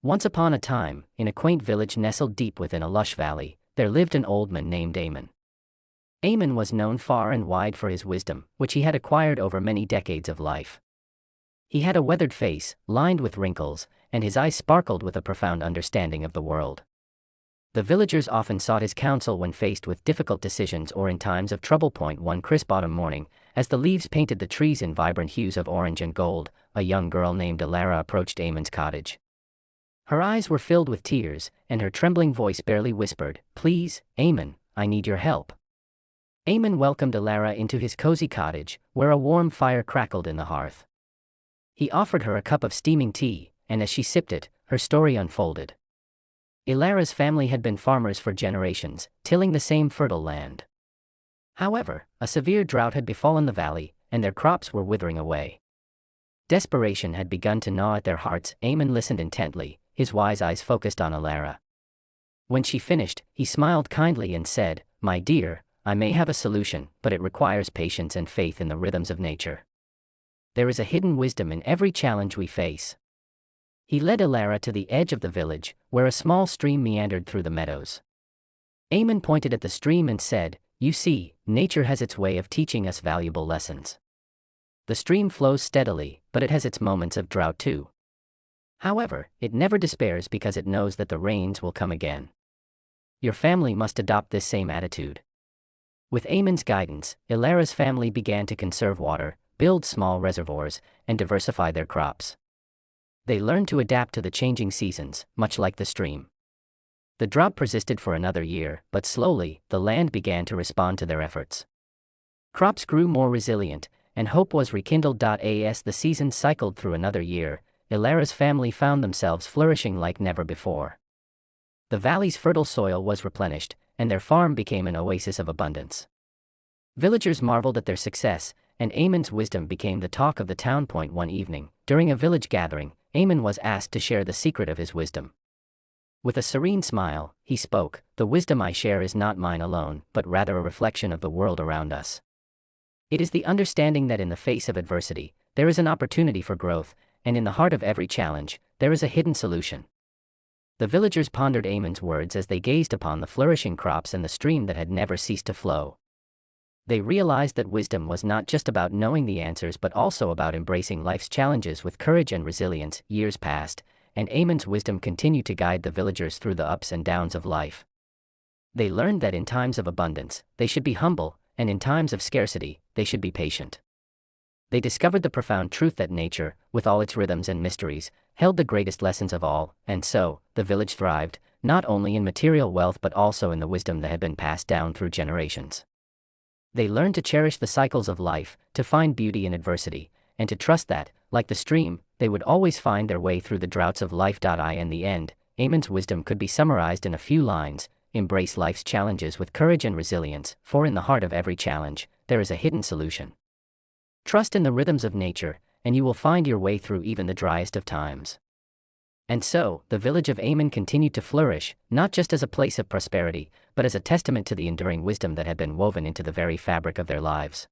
Once upon a time, in a quaint village nestled deep within a lush valley, there lived an old man named Amon. Amon was known far and wide for his wisdom, which he had acquired over many decades of life. He had a weathered face, lined with wrinkles, and his eyes sparkled with a profound understanding of the world. The villagers often sought his counsel when faced with difficult decisions or in times of trouble. One crisp autumn morning, as the leaves painted the trees in vibrant hues of orange and gold, a young girl named Elias approached Amon's cottage. Her eyes were filled with tears, and her trembling voice barely whispered, "Please, Amon, I need your help." Amon welcomed Elias into his cozy cottage, where a warm fire crackled in the hearth. He offered her a cup of steaming tea, and as she sipped it, her story unfolded. Elias's family had been farmers for generations, tilling the same fertile land. However, a severe drought had befallen the valley, and their crops were withering away. Desperation had begun to gnaw at their hearts. Amon listened intently, his wise eyes focused on Elias. When she finished, he smiled kindly and said, "My dear, I may have a solution, but it requires patience and faith in the rhythms of nature. There is a hidden wisdom in every challenge we face." He led Elias to the edge of the village, where a small stream meandered through the meadows. Amon pointed at the stream and said, "You see, nature has its way of teaching us valuable lessons. The stream flows steadily, but it has its moments of drought too. However, it never despairs because it knows that the rains will come again. Your family must adopt this same attitude." With Amon's guidance, Elias's family began to conserve water, build small reservoirs, and diversify their crops. They learned to adapt to the changing seasons, much like the stream. The drought persisted for another year, but slowly, the land began to respond to their efforts. Crops grew more resilient, and hope was rekindled. As the seasons cycled through another year, Elias's family found themselves flourishing like never before. The valley's fertile soil was replenished, and their farm became an oasis of abundance. Villagers marveled at their success, and Amon's wisdom became the talk of the town. One evening, during a village gathering, Amon was asked to share the secret of his wisdom. With a serene smile, he spoke, "The wisdom I share is not mine alone, but rather a reflection of the world around us. It is the understanding that in the face of adversity, there is an opportunity for growth, and in the heart of every challenge, there is a hidden solution." The villagers pondered Amon's words as they gazed upon the flourishing crops and the stream that had never ceased to flow. They realized that wisdom was not just about knowing the answers but also about embracing life's challenges with courage and resilience. Years passed, and Amon's wisdom continued to guide the villagers through the ups and downs of life. They learned that in times of abundance, they should be humble, and in times of scarcity, they should be patient. They discovered the profound truth that nature, with all its rhythms and mysteries, held the greatest lessons of all, and so, the village thrived, not only in material wealth but also in the wisdom that had been passed down through generations. They learned to cherish the cycles of life, to find beauty in adversity, and to trust that, like the stream, they would always find their way through the droughts of life. In the end, Amon's wisdom could be summarized in a few lines: embrace life's challenges with courage and resilience, for in the heart of every challenge, there is a hidden solution. Trust in the rhythms of nature, and you will find your way through even the driest of times. And so, the village of Amon continued to flourish, not just as a place of prosperity, but as a testament to the enduring wisdom that had been woven into the very fabric of their lives.